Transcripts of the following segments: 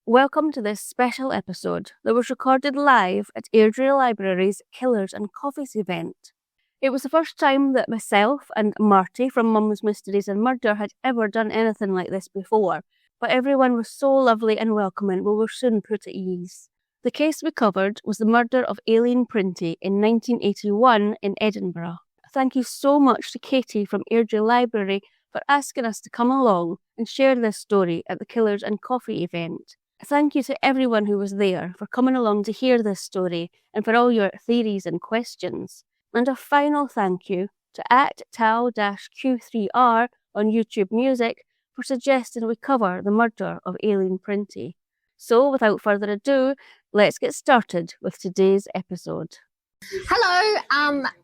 Welcome to this special episode that was recorded live at Airdrie Library's Killers and Coffees event. It was the first time that myself and Marti from Mum's Mysteries and Murder had ever done anything like this before, but everyone was so lovely and welcoming we were soon put at ease. The case we covered was the murder of Aileen Printie in 1981 in Edinburgh. Thank you so much to Katie from Airdrie Library for asking us to come along and share this story at the Killers and Coffee event. Thank you to everyone who was there for coming along to hear this story and for all your theories and questions. And a final thank you to @tal-q3r on YouTube Music for suggesting we cover the murder of Aileen Printie. So without further ado, let's get started with today's episode. Hello,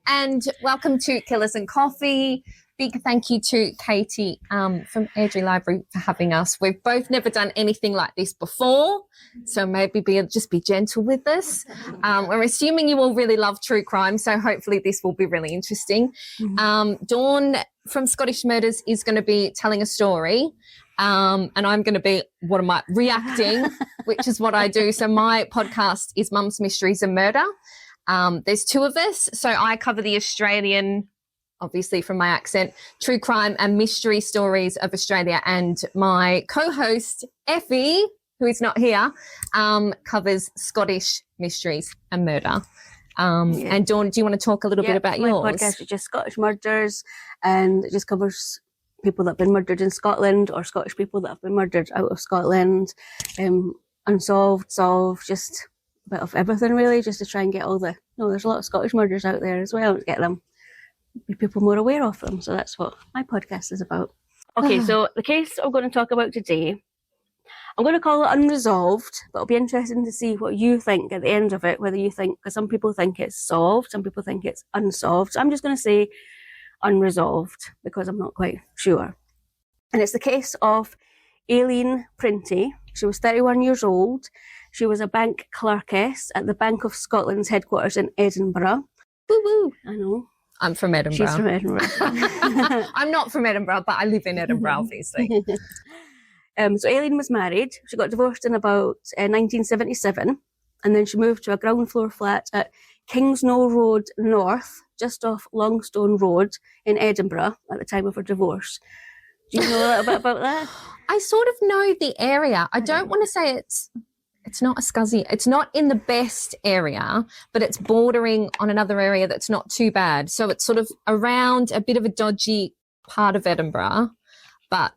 and welcome to Killers and Coffee. Big thank you to Katie from Airdrie Library for having us. We've both never done anything like this before, so maybe just be gentle with us. We're assuming you all really love true crime, so hopefully this will be really interesting. Dawn from Scottish Murders is going to be telling a story, and I'm going to be, reacting, which is what I do. So my podcast is Mum's Mysteries and Murder. There's two of us, so I cover the Australian, obviously from my accent, true crime and mystery stories of Australia, and my co-host Effie, who is not here, covers Scottish mysteries and murder. And Dawn, do you want to talk a little bit about yours? My podcast is just Scottish Murders, and it just covers people that have been murdered in Scotland or Scottish people that have been murdered out of Scotland, unsolved, solved, just a bit of everything really, just to try and get all the, there's a lot of Scottish murders out there as well, to get them, be people more aware of them. So that's what my podcast is about. Okay, so the case I'm going to talk about today, I'm going to call it unresolved, but it'll be interesting to see what you think at the end of it, whether you think, because some people think it's solved, some people think it's unsolved. So I'm just going to say unresolved because I'm not quite sure. And it's the case of Aileen Printie. She was 31 years old. She was a bank clerkess at the Bank of Scotland's headquarters in Edinburgh. Woo woo, I know. I'm from Edinburgh. She's from Edinburgh. I'm not from Edinburgh, but I live in Edinburgh, obviously. So Aileen was married. She got divorced in about 1977, and then she moved to a ground floor flat at Kingsnoe Road North, just off Longstone Road in Edinburgh at the time of her divorce. Do you know a little bit about that? I sort of know the area. I don't want to say it's not a scuzzy. It's not in the best area, but it's bordering on another area that's not too bad. So it's sort of around a bit of a dodgy part of Edinburgh, but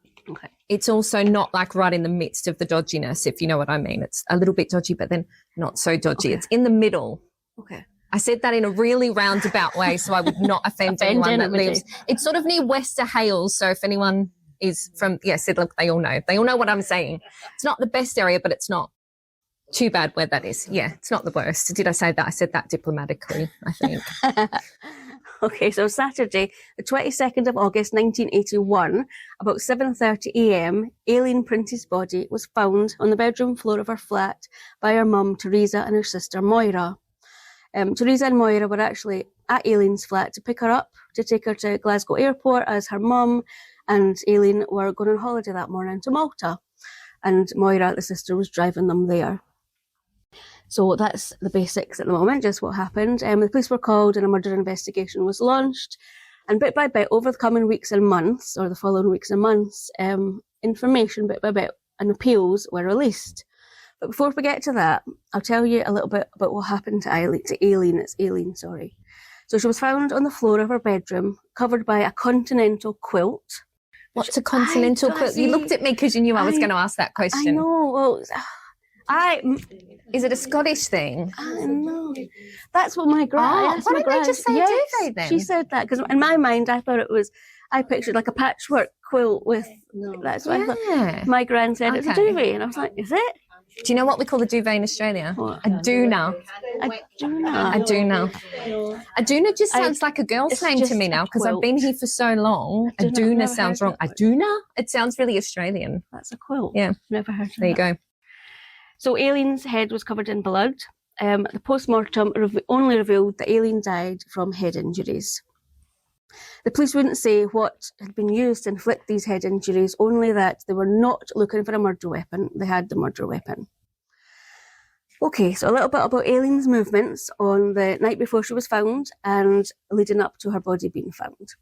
it's also not like right in the midst of the dodginess, if you know what I mean. It's a little bit dodgy, but then not so dodgy. It's in the middle. Okay. I said that in a really roundabout way, so I would not offend anyone that lives. It's sort of near Wester Hales, so if anyone is from, look, they all know. They all know what I'm saying. It's not the best area, but it's not too bad where that is. Yeah, it's not the worst. Did I say that? I said that diplomatically, I think. Okay, so Saturday, the 22nd of August, 1981, about 7:30 a.m, Aileen Printie's body was found on the bedroom floor of her flat by her mum, Teresa, and her sister, Moira. Teresa and Moira were actually at Aileen's flat to pick her up, to take her to Glasgow Airport, as her mum and Aileen were going on holiday that morning to Malta. And Moira, the sister, was driving them there. So that's the basics at the moment, just what happened. The police were called and a murder investigation was launched. And bit by bit, over the coming weeks and months, or the following weeks and months, information bit by bit and appeals were released. But before we get to that, I'll tell you a little bit about what happened to Aileen. It's Aileen, sorry. So she was found on the floor of her bedroom, covered by a continental quilt. What's a continental quilt? You looked at me because you knew I was going to ask that question. I know. Well, is it a Scottish thing? I know. That's what my gran. Why didn't they just say duvet then? She said that because in my mind I thought I pictured like a patchwork quilt with. That's what I thought. My gran said it's a duvet, and I was like, is it? Do you know what we call a duvet in Australia? What? A doona. A doona. A doona. A doona just sounds like a girl's name to me now because I've been here for so long. A doona sounds wrong. A doona? It sounds really Australian. That's a quilt. Yeah. Never heard of that. There you go. So Aileen's head was covered in blood. The post-mortem only revealed that Aileen died from head injuries. The police wouldn't say what had been used to inflict these head injuries, only that they were not looking for a murder weapon. They had the murder weapon. Okay, so a little bit about Aileen's movements on the night before she was found and leading up to her body being found.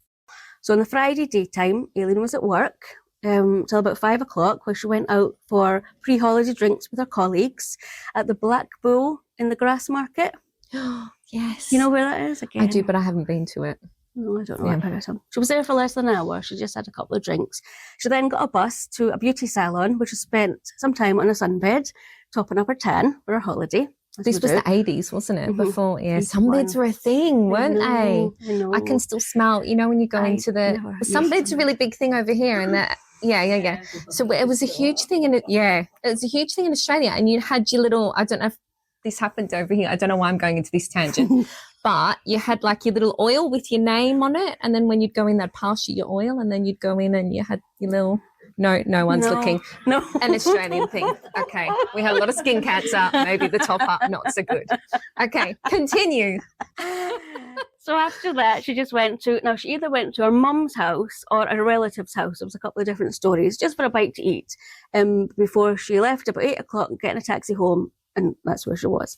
So on the Friday daytime, Aileen was at work till about 5 o'clock, where she went out for pre-holiday drinks with her colleagues at the Black Bull in the Grass Market. Yes. You know where that is? Again? I do, but I haven't been to it. No, I don't know about it. She was there for less than an hour. She just had a couple of drinks. She then got a bus to a beauty salon, where she spent some time on a sunbed, topping up her tan for her holiday. This was the 80s, wasn't it? Mm-hmm. Before, sunbeds were a thing, weren't they? I know. I can still smell, when you go into the sunbed's a really big thing over here, and that. Yeah. So it was a huge thing it was a huge thing in Australia, and you had your little. I don't know if this happened over here. I don't know why I'm going into this tangent, but you had like your little oil with your name on it, and then when you'd go in, they'd pass you your oil, and then you'd go in and you had your little. No one's looking. No. An Australian thing. Okay. We had a lot of skin cancer. Maybe the top up, not so good. Okay. Continue. So after that, she just went to, she either went to her mum's house or a relative's house. There was a couple of different stories, just for a bite to eat, before she left about 8 o'clock, getting a taxi home, and that's where she was.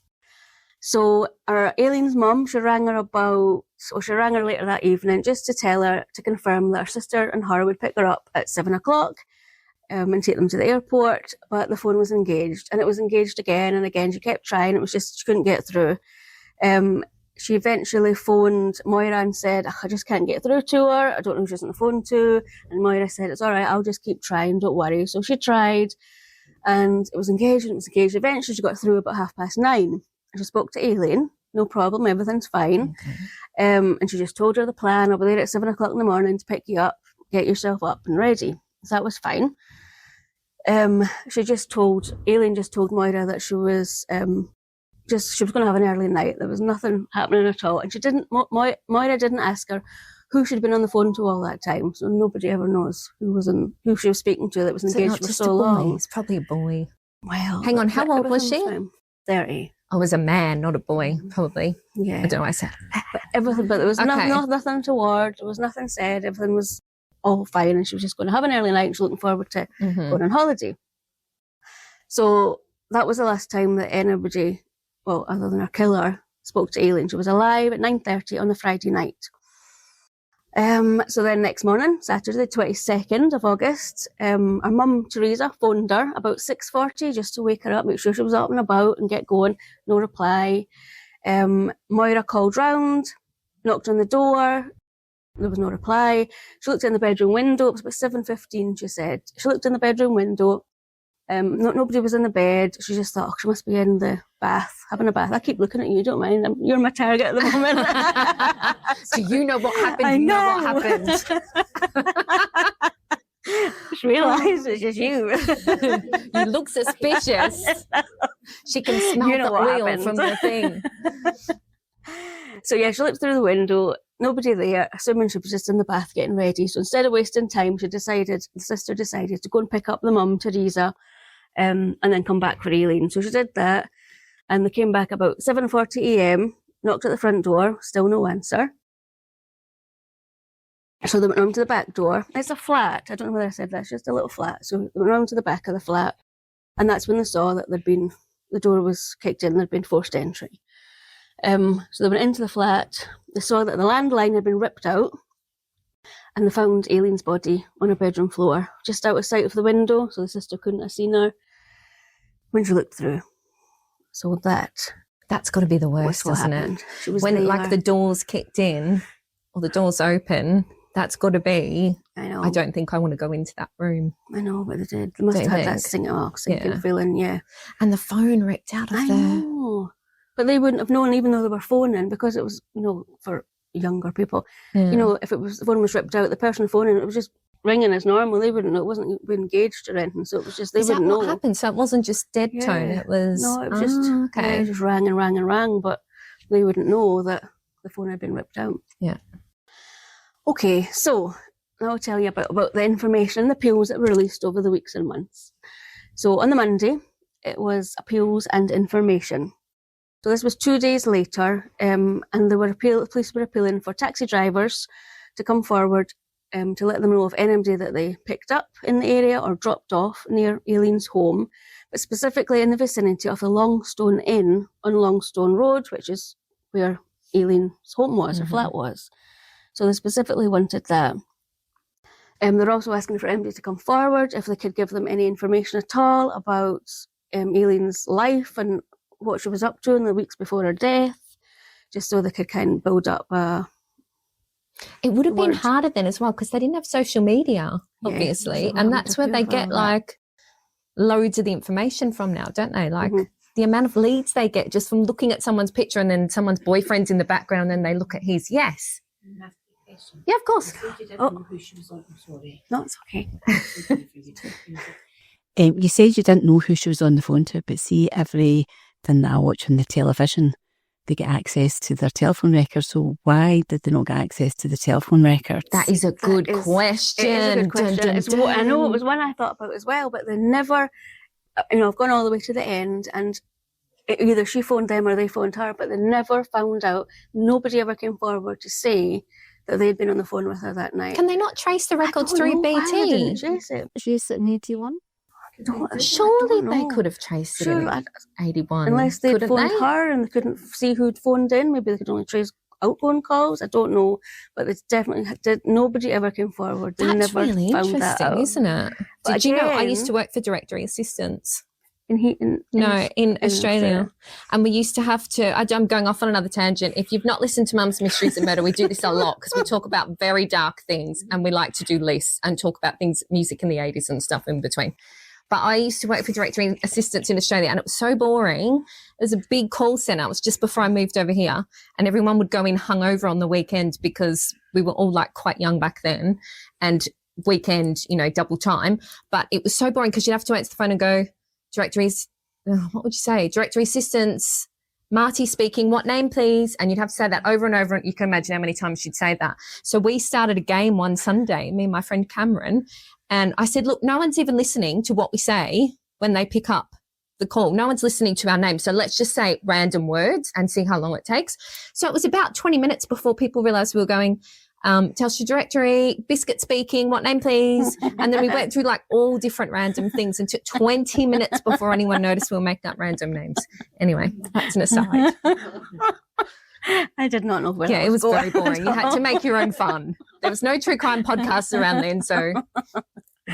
So Aileen's mum, she rang her later that evening just to tell her, to confirm that her sister and her would pick her up at 7 o'clock and take them to the airport, but the phone was engaged, and it was engaged again and again. She kept trying. It was just, she couldn't get through. She eventually phoned Moira and said, I just can't get through to her. I don't know who she's on the phone to. And Moira said, it's all right, I'll just keep trying, don't worry. So she tried, and it was engaged, and it was engaged. Eventually she got through about 9:30. She spoke to Aileen, no problem, everything's fine. Okay. And she just told her the plan. I'll be there at 7 o'clock in the morning to pick you up, get yourself up and ready. So that was fine. Aileen just told Moira that she was going to have an early night. There was nothing happening at all. And Moira didn't ask her who she'd been on the phone to all that time. So nobody ever knows who she was speaking to that was engaged for so long. It's probably a boy. Well, hang on, how old was she? 30. I was a man, not a boy, probably. Yeah. I don't know what I said. But there was nothing toward. There was nothing said. Everything was all fine, and she was just going to have an early night, and she was looking forward to going on holiday. So that was the last time that anybody, well, other than her killer, spoke to Aileen. She was alive at 9:30 on the Friday night. So then next morning, Saturday the 22nd of August, her mum, Teresa, phoned her about 6:40 just to wake her up, make sure she was up and about and get going. No reply. Moira called round, knocked on the door. There was no reply. She looked in the bedroom window. It was about 7:15, she said. She looked in the bedroom window. Nobody was in the bed. She just thought, she must be in the bath, having a bath. I keep looking at you, don't mind. You're my target at the moment. So you know what happened. I know what happened. Just realised it's just you. You look suspicious. She can smell the oil from the thing. So yeah, she looked through the window. Nobody there, assuming she was just in the bath getting ready. So instead of wasting time, the sister decided to go and pick up the mum, Teresa, and then come back for Aileen. So she did that, and they came back about 7:40 a.m., knocked at the front door, still no answer. So they went round to the back door. It's a flat. I don't know whether I said that. It's just a little flat. So they went round to the back of the flat, and that's when they saw that the door was kicked in, there'd been forced entry. So they went into the flat. They saw that the landline had been ripped out, and they found Aileen's body on her bedroom floor, just out of sight of the window, so the sister couldn't have seen her when she looked through. So that's got to be the worst, doesn't it? When like the doors kicked in or the doors open, that's got to be. I know. I don't think I want to go into that room. I know, but they did. They must have had that sinking feeling, yeah. And the phone ripped out of there. I know. But they wouldn't have known, even though they were phoning, because it was, for younger people. Yeah. If the phone was ripped out, the person phoning, it was just ringing as normal. They wouldn't know. It wasn't engaged or anything. So it was just, they wouldn't know. What happened? So it wasn't just dead tone. It was. No, it was it just rang and rang and rang, but they wouldn't know that the phone had been ripped out. Yeah. Okay, so now I'll tell you about the information and the appeals that were released over the weeks and months. So on the Monday, it was appeals and information. So this was 2 days later, and police were appealing for taxi drivers to come forward to let them know of anybody that they picked up in the area or dropped off near Aileen's home, but specifically in the vicinity of the Longstone Inn on Longstone Road, which is where Aileen's home was, her flat was. So they specifically wanted that. They're also asking for anybody to come forward if they could give them any information at all about Aileen's life and what she was up to in the weeks before her death, just so they could kind of build up It would have been harder then as well, because they didn't have social media, obviously, and that's where they get like loads of the information from now, don't they? Like the amount of leads they get just from looking at someone's picture and then someone's boyfriend's in the background and then they look at his. Yes. Yeah, of course. Who she was on, I'm sorry. No, it's okay. You said you didn't know who she was on the phone to, but see, every time that I watch on the television, they get access to their telephone records. So why did they not get access to the telephone records? That is a good question. It is a good question. I know it was one I thought about as well, but they never, I've gone all the way to the end, and either she phoned them or they phoned her, but they never found out. Nobody ever came forward to say that they'd been on the phone with her that night. Can they not trace the records through BT? Why they didn't trace it. Trace it in 81? Surely they could have traced it in 81. Unless they'd phoned her and they couldn't see who'd phoned in. Maybe they could only trace outgoing calls. I don't know. But it's definitely did. Nobody ever came forward. They That's never really found interesting, that out. Isn't it? But Did you know I used to work for directory assistants? In Australia. And we used to have to, I'm going off on another tangent. If you've not listened to Mum's Mysteries and Murder, we do this a lot because we talk about very dark things and we like to do lists and talk about things, music in the 80s and stuff in between. But I used to work for directory assistants in Australia and it was so boring. There's a big call centre. It was just before I moved over here and everyone would go in hungover on the weekend because we were all like quite young back then and weekend, double time. But it was so boring because you'd have to answer the phone and go, directories, what would you say? Directory assistants, Marti speaking, what name please? And you'd have to say that over and over. And you can imagine how many times she'd say that. So we started a game one Sunday, me and my friend Cameron. And I said, look, no one's even listening to what we say when they pick up the call. No one's listening to our name. So let's just say random words and see how long it takes. So it was about 20 minutes before people realised we were going, Telstra Directory, Biscuit speaking, what name please? And then we went through like all different random things and took 20 minutes before anyone noticed we were making up random names. Anyway, that's an aside. I did not know where it was very boring. You had to make your own fun. There was no true crime podcasts around then, so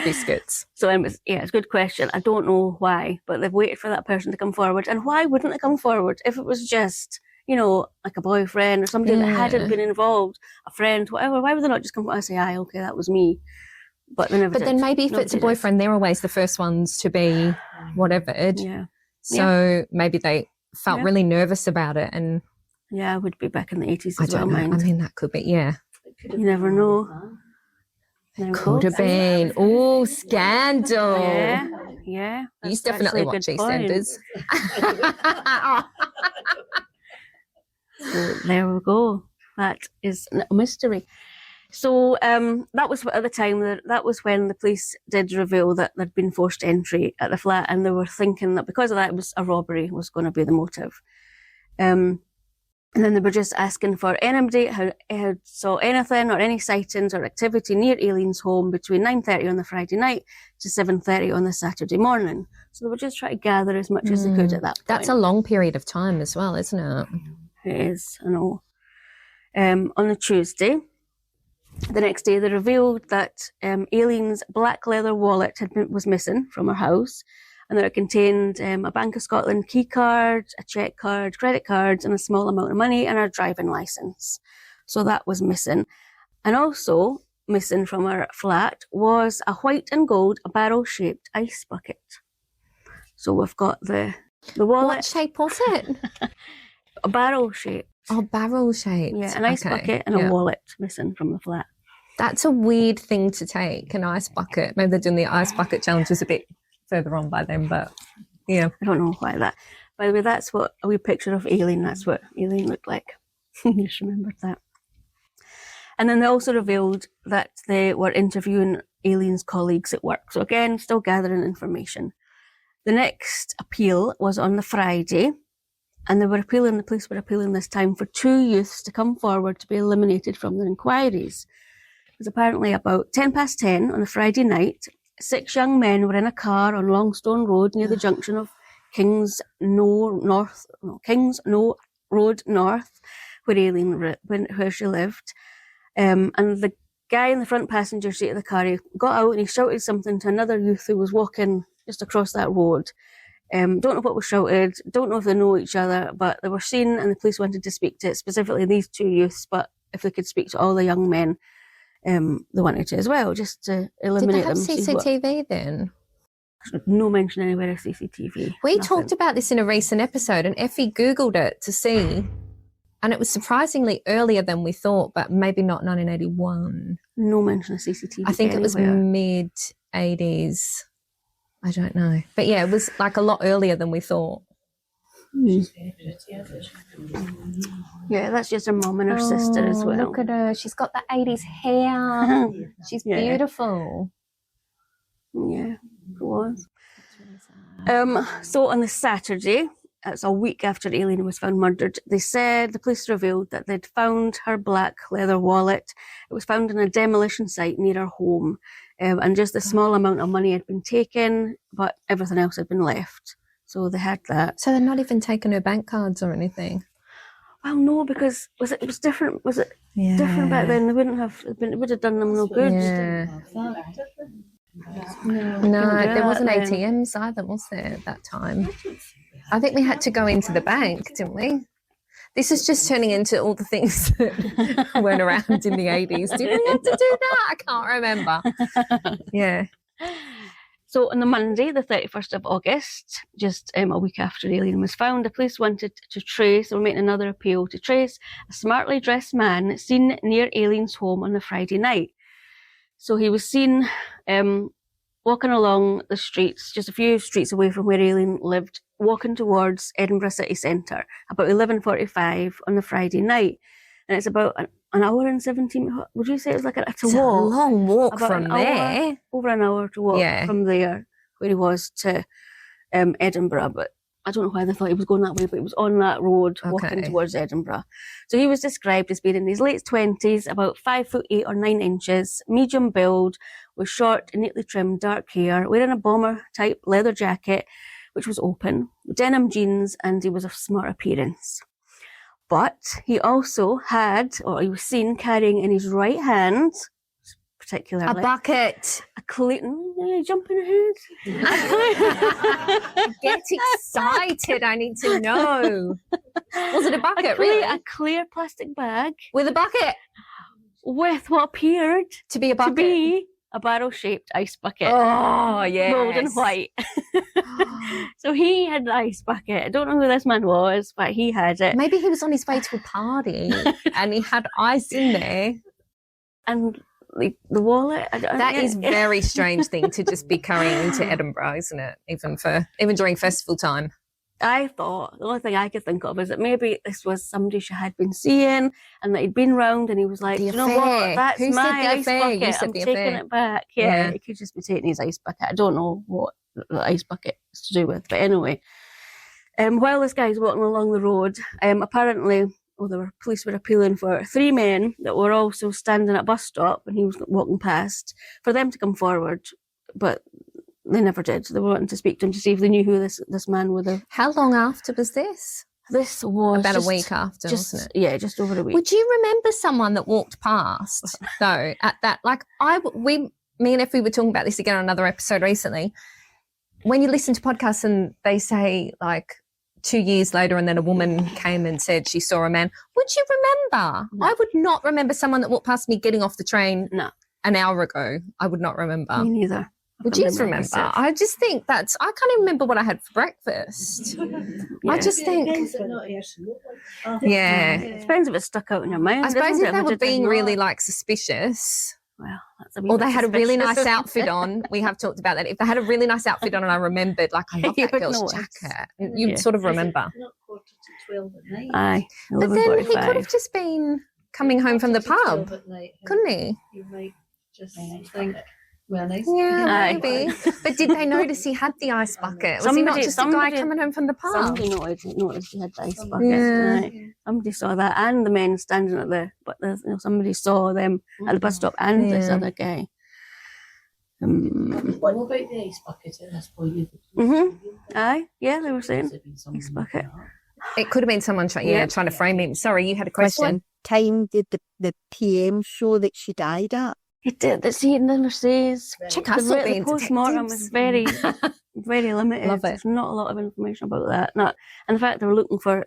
biscuits. So it's a good question. I don't know why, but they've waited for that person to come forward. And why wouldn't they come forward if it was just, like a boyfriend or somebody that hadn't been involved, a friend, whatever? Why would they not just come forward and say, "Aye, okay, that was me"? But they never did. Then maybe if it's a boyfriend, they're always the first ones to be whatevered. Yeah. So maybe they felt really nervous about it and. Yeah, it would be back in the 80s I as well, don't know. mind. I mean, that could be, yeah. You never know. Could have been. Oh, scandal. Yeah. You definitely watch EastEnders. So there we go. That is a mystery. So that was at the time, that was when the police did reveal that there'd been forced entry at the flat, and they were thinking that because of that, it was a robbery was going to be the motive. And then they were just asking for anybody who saw anything or any sightings or activity near Aileen's home between 9:30 on the Friday night to 7:30 on the Saturday morning. So they were just trying to gather as much as they could at that point. That's a long period of time as well, isn't it? It is, I know. On a Tuesday, the next day, they revealed that Aileen's black leather wallet was missing from her house, and that it contained a Bank of Scotland key card, a cheque card, credit cards, and a small amount of money, and her driving licence. So that was missing. And also missing from her flat was a white and gold barrel-shaped ice bucket. So we've got the wallet. What shape was it? A barrel-shaped. Oh, barrel-shaped. Yeah, an ice bucket and a wallet missing from the flat. That's a weird thing to take, an ice bucket. Maybe they're doing the ice bucket challenges a bit further on by then, but yeah. I don't know why that. By the way, that's what a wee picture of Aileen, that's what Aileen looked like. You just remembered that. And then they also revealed that they were interviewing Aileen's colleagues at work. So again, still gathering information. The next appeal was on the Friday, and the police were appealing this time for 2 youths to come forward to be eliminated from their inquiries. was apparently about 10:10 on a Friday night. 6 young men were in a car on Longstone Road near the junction of Kings No Road North, where she lived. And the guy in the front passenger seat of the car, he got out and he shouted something to another youth who was walking just across that road. Don't know what was shouted, don't know if they know each other, but they were seen and the police wanted to speak to specifically these 2 youths, but if they could speak to all the young men, they wanted to as well, just to eliminate them. Did they have CCTV then? No mention anywhere of CCTV. We talked about this in a recent episode and Effie Googled it to see, and it was surprisingly earlier than we thought, but maybe not 1981. No mention of CCTV I think anywhere. it was mid-80s. I don't know. But yeah, it was like a lot earlier than we thought. Yeah, that's just her mum and her sister as well. Look at her. She's got the 80s hair. She's beautiful. Yeah, it was. So on the Saturday, it's a week after Aileen was found murdered, the police revealed that they'd found her black leather wallet. It was found in a demolition site near her home, and just a small amount of money had been taken, but everything else had been left. So they had that. So they're not even taking her bank cards or anything? Well, no, because it was different. Was it different back then? They wouldn't have. It would have done them no good. Yeah. No, there wasn't ATMs either, was there, at that time? I think we had to go into the bank, didn't we? This is just turning into all the things that went around in the 80s. Did we have to do that? I can't remember. Yeah. So on the Monday, the 31st of August, just a week after Aileen was found, the police wanted to trace, they were making another appeal, to trace a smartly dressed man seen near Aileen's home on the Friday night. So he was seen walking along the streets, just a few streets away from where Aileen lived, walking towards Edinburgh city centre, about 11:45 on the Friday night. And it's about an hour and 17, would you say it was like it's a walk? A long walk about from there. Over an hour to walk from there, where he was, to Edinburgh. But I don't know why they thought he was going that way, but he was on that road walking towards Edinburgh. So he was described as being in his late 20s, about 5'8" or 9 inches, medium build, with short and neatly trimmed dark hair, wearing a bomber type leather jacket, which was open, denim jeans, and he was of smart appearance. But he also had, or he was seen carrying in his right hand, particularly, a bucket. A clear, jumping ahead. Get excited. I need to know. Was it a bucket, really? A clear plastic bag. With a bucket? With what appeared to be a bucket. To be a barrel-shaped ice bucket. Oh, yes. Gold and white. So he had the ice bucket. I don't know who this man was, but he had it. Maybe he was on his way to a party and he had ice in there. And the wallet. That is a very strange thing to just be carrying into Edinburgh, isn't it? Even during festival time. I thought, the only thing I could think of is that maybe this was somebody she had been seeing and that he'd been round and he was like, you know what, that's my ice bucket, I'm taking it back. Yeah, he could just be taking his ice bucket. I don't know what the ice bucket is to do with, but anyway. While this guy's walking along the road, apparently, police were appealing for 3 men that were also standing at a bus stop and he was walking past, for them to come forward, but they never did. They were wanting to speak to him to see if they knew who this man would have. How long after was this? This was about a week after, wasn't it? Yeah, just over a week. Would you remember someone that walked past, though, at that? Like, me and Effie were talking about this again on another episode recently. When you listen to podcasts and they say, like, 2 years later and then a woman came and said she saw a man, would you remember? No. I would not remember someone that walked past me getting off the train an hour ago. I would not remember. Me neither. Would you remember? I just think I can't even remember what I had for breakfast. I just think. Yeah. It depends if it stuck out in your mind. I suppose if they were being really suspicious. Well, that's or they had a really nice outfit on. We have talked about that. If they had a really nice outfit on and I remembered, like, I love that girl's jacket, you'd sort of remember. Not 11:45. Aye. But then he could have just been coming home from the pub, couldn't he? You might just think. Well, nice. Yeah, Aye. maybe. But did they notice he had the ice bucket? Was he not just a guy coming home from the pub? Somebody noticed he had the ice bucket. Yeah. Aye. Somebody saw that, and the men standing at somebody saw them at the bus stop, and this Yeah. other guy. What about the ice bucket at this point? Aye, yeah, they were saying ice bucket. It could have been someone trying to frame him. Sorry, you had a question. What time did the PM show that she died at? It did. See, it never says. Check us out The being post-mortem is very, very limited. Love it. There's not a lot of information about that. And the fact they were looking for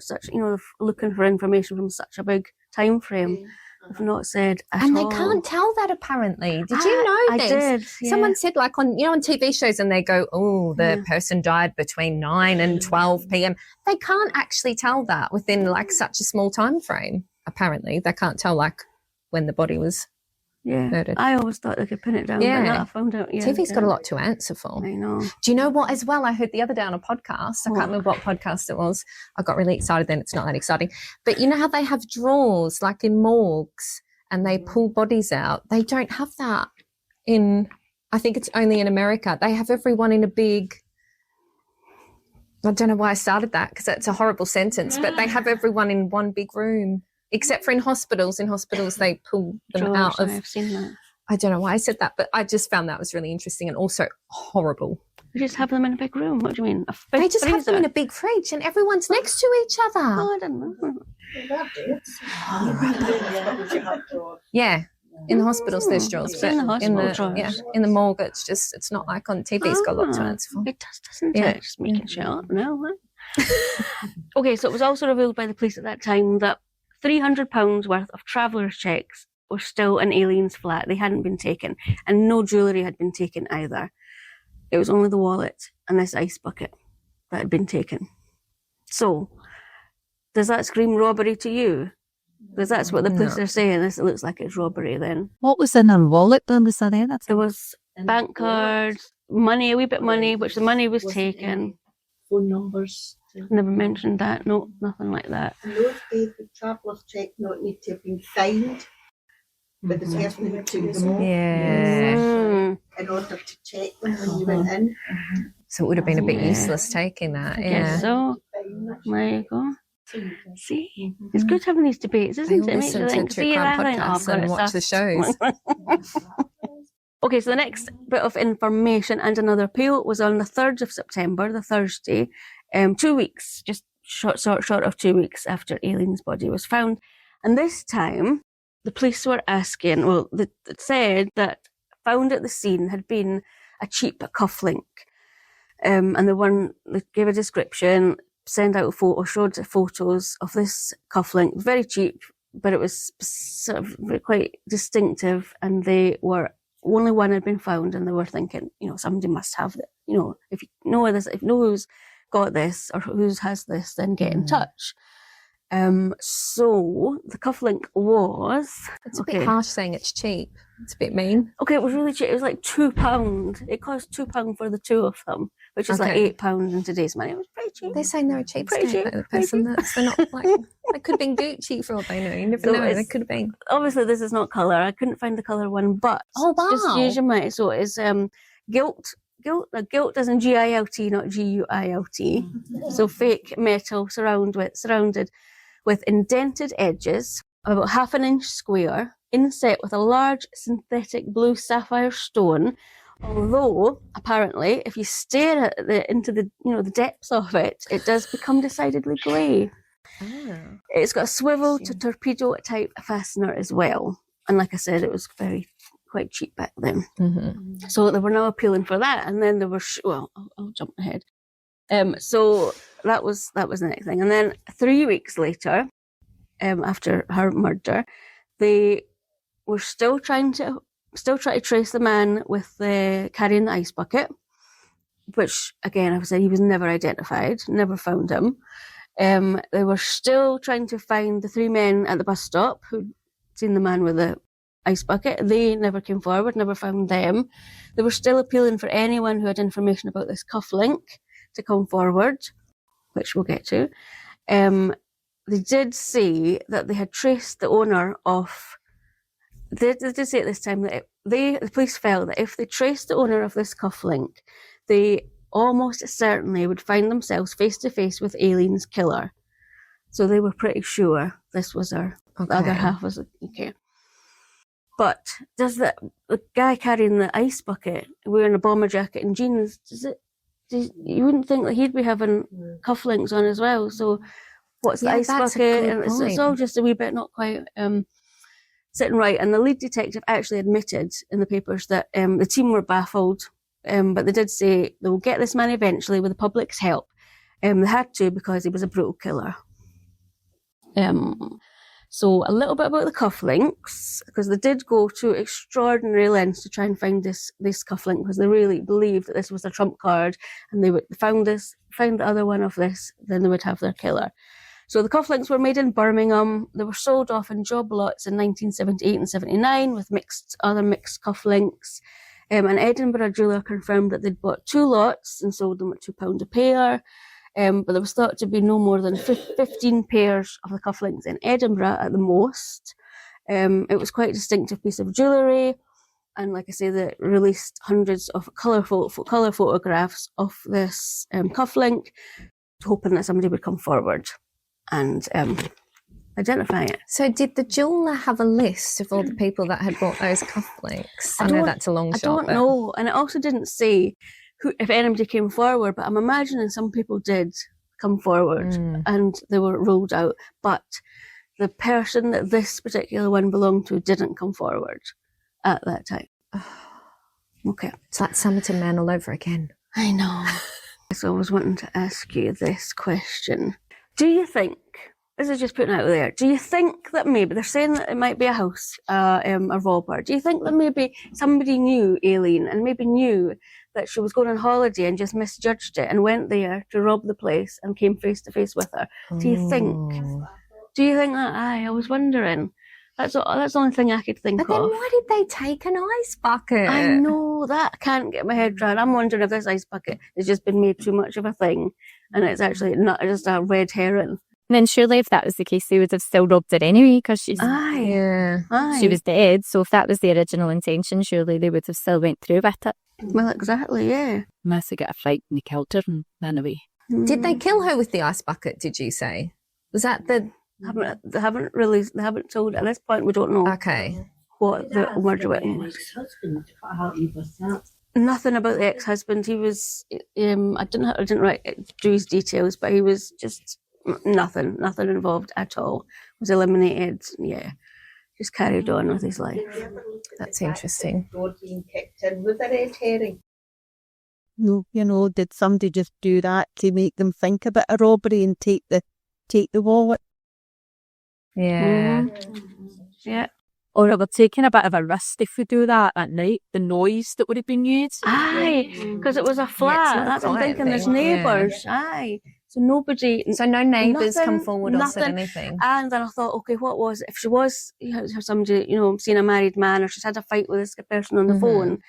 looking for information from such a big time frame. They've not said at all. And they can't tell that apparently. Did you know this? I did. Yeah. Someone said like on TV shows and they go, oh, the person died between 9 and 12 p.m. They can't actually tell that within like such a small time frame. Apparently, they can't tell like when the body was murdered. I always thought they could pin it down, but no, I found out. Yeah, TV's got a lot to answer for. I know. Do you know what as well? I heard the other day on a podcast. I can't remember what podcast it was. I got really excited then. It's not that exciting. But you know how they have drawers like in morgues and they pull bodies out? They don't have that I think it's only in America. They have everyone in a big, I don't know why I started that because that's a horrible sentence, but they have everyone in one big room. Except for in hospitals. In hospitals, they pull them out of... I've seen that. I don't know why I said that, but I just found that was really interesting and also horrible. You just have them in a big room. What do you mean? They just have them in a big fridge and everyone's next to each other. Oh, I don't know. Yeah. In the hospitals, there's drawers. But in the hospital in the morgue, it's not like on TV. It's got a lot to answer for. It does, doesn't it? Just making shit up. No. Okay, so it was also revealed by the police at that time that £300 worth of travellers' checks were still in Aileen's flat. They hadn't been taken, and no jewellery had been taken either. It was only the wallet and this ice bucket that had been taken. So, does that scream robbery to you? Because that's what the police are saying. This looks like it's robbery then. What was in her wallet then? Was there anything? There was bank cards, money, a wee bit of money, which the money was taken. Phone numbers. Never mentioned that. No, nothing like that. In those days, the traveller's check not need to have been signed, but the person who took them off in order to check them when you went in. So it would have been a bit useless taking that. I guess so. There you go. See, it's good having these debates, isn't it? Listen to True Crime podcasts and watch the shows. Okay, so the next bit of information and another appeal was on the 3rd of September, the Thursday, 2 weeks, just short of 2 weeks after Aileen's body was found. And this time, the police were asking, it said that found at the scene had been a cheap cufflink. And they gave a description, showed photos of this cufflink, very cheap, but it was sort of quite distinctive, and only one had been found, and they were thinking, somebody must have it. If you know this, if you know who's got this or who has this, then get in touch. So the cufflink was... It's a bit harsh saying it's cheap. It's a bit mean. Okay, it was really cheap. It was like £2. It cost £2 for the two of them, which is like £8 in today's money. It was pretty cheap. They're saying they're a cheap Pretty cheap, the person they're not like... They could have been Gucci for all they know. You never know. They could have been. Obviously, this is not colour. I couldn't find the colour one, but just use your mind. So it's gilt. Gilt as in GILT, not GUILT. So fake metal surrounded with indented edges, about 1/2 inch square, inset with a large synthetic blue sapphire stone. Although apparently, if you stare at into the depths of it, it does become decidedly grey. Oh. It's got a swivel to torpedo type fastener as well, and like I said, it was quite cheap back then. Mm-hmm. So they were now appealing for that, and then they were I'll jump ahead. So that was the next thing, and then 3 weeks later, after her murder, they were still trying to trace the man with carrying the ice bucket, which again, I said he was never identified, never found him. They were still trying to find the 3 men at the bus stop who'd seen the man with the ice bucket. They never came forward, never found them. They were still appealing for anyone who had information about this cufflink to come forward, which we'll get to. They did say that they had traced the owner of... They did say at this time that the police felt that if they traced the owner of this cufflink, they almost certainly would find themselves face to face with Aileen's killer. So they were pretty sure this was her. Okay. The other half was okay. But does the guy carrying the ice bucket, wearing a bomber jacket and jeans, you wouldn't think that he'd be having cufflinks on as well. So what's the ice bucket? And it's all just a wee bit not quite sitting right. And the lead detective actually admitted in the papers that the team were baffled, but they did say they will get this man eventually with the public's help. They had to because he was a brutal killer. So a little bit about the cufflinks, because they did go to extraordinary lengths to try and find this cufflink, because they really believed that this was a trump card, and they would find the other one of this, then they would have their killer. So the cufflinks were made in Birmingham. They were sold off in job lots in 1978 and 79 with other mixed cufflinks. An Edinburgh jeweller confirmed that they'd bought 2 lots and sold them at £2 a pair. But there was thought to be no more than 15 pairs of the cufflinks in Edinburgh at the most. It was quite a distinctive piece of jewellery. And like I say, they released hundreds of colour photographs of this cufflink, hoping that somebody would come forward and identify it. So did the jeweller have a list of all the people that had bought those cufflinks? I know that's a long shot. I don't know. And it also didn't say if anybody came forward, but I'm imagining some people did come forward and they were ruled out. But the person that this particular one belonged to didn't come forward at that time. Okay. It's like Somerton Man all over again. I know. So I was wanting to ask you this question. Do you think, this is just putting it out there, do you think that maybe, they're saying that it might be a house, a robber, do you think that maybe somebody knew Aileen and maybe knew that she was going on holiday and just misjudged it and went there to rob the place and came face to face with her? Do you think that? I was wondering. That's the only thing I could think of. But then why did they take an ice bucket? I know, that I can't get my head around. I'm wondering if this ice bucket has just been made too much of a thing and it's actually not just a red herring. And then surely if that was the case, they would have still robbed her anyway because she was dead. So if that was the original intention, surely they would have still went through with it. Well, exactly, yeah. Must have got a fright and they killed her and ran away. Did they kill her with the ice bucket, did you say? Was that the... They haven't told, at this point we don't know what the murder weapon was. Nothing about the ex-husband. He was, I didn't write Drew's details, but he was just nothing involved at all. Was eliminated, just carried on with his life. That's interesting. Door being kicked in with a red herring. No, did somebody just do that to make them think about a robbery and take the wallet? Yeah. Yeah. Or it would taking a bit of a risk if we do that at night, the noise that would have been made. Aye, because it was a flat. That's what I'm thinking. There's neighbours. Aye. So nobody. So no neighbours come forward or said anything. And then I thought, okay, what was it? If she was, somebody, seeing a married man, or she's had a fight with this person on the phone,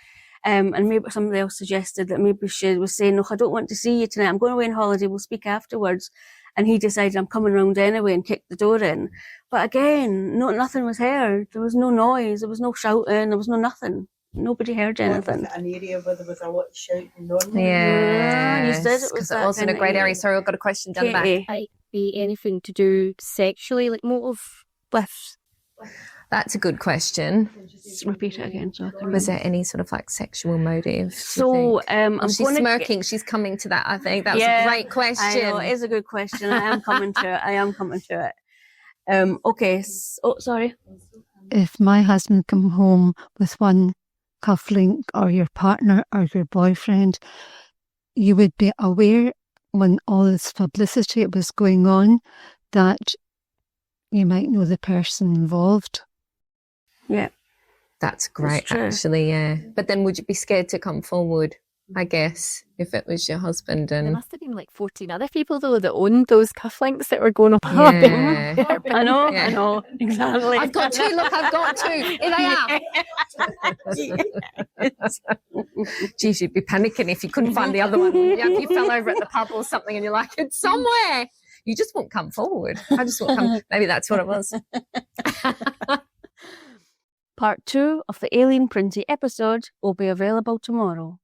and maybe somebody else suggested that maybe she was saying, "Look, I don't want to see you tonight. I'm going away on holiday. We'll speak afterwards." And he decided, I'm coming round anyway, and kicked the door in. But again, nothing was heard. There was no noise. There was no shouting. There was no nothing. Nobody heard anything. Was it an area where there was a lot of shouting on? Yeah, you said it was that. It wasn't a great area. Sorry, I've got a question down the back. Might be anything to do sexually, like motive with. That's a good question. Just repeat it again. So I can Was there any sort of like sexual motive? So she's smirking. She's coming to that. I think that was a great question. I know, it is a good question. I am coming to it. Okay. Sorry. If my husband come home with one cufflink, or your partner or your boyfriend, you would be aware when all this publicity was going on that you might know the person involved. Yeah. That's great, actually, yeah. But then would you be scared to come forward, I guess, if it was your husband? And there must have been like 14 other people, though, that owned those cufflinks that were going on. Yeah. I know, exactly. I've got two, look, I've got two. Here they are. Geez, you'd be panicking if you couldn't find the other one. You fell over at the pub or something and you're like, it's somewhere. You just won't come forward. I just won't come. Maybe that's what it was. Part 2 of the Aileen Printie episode will be available tomorrow.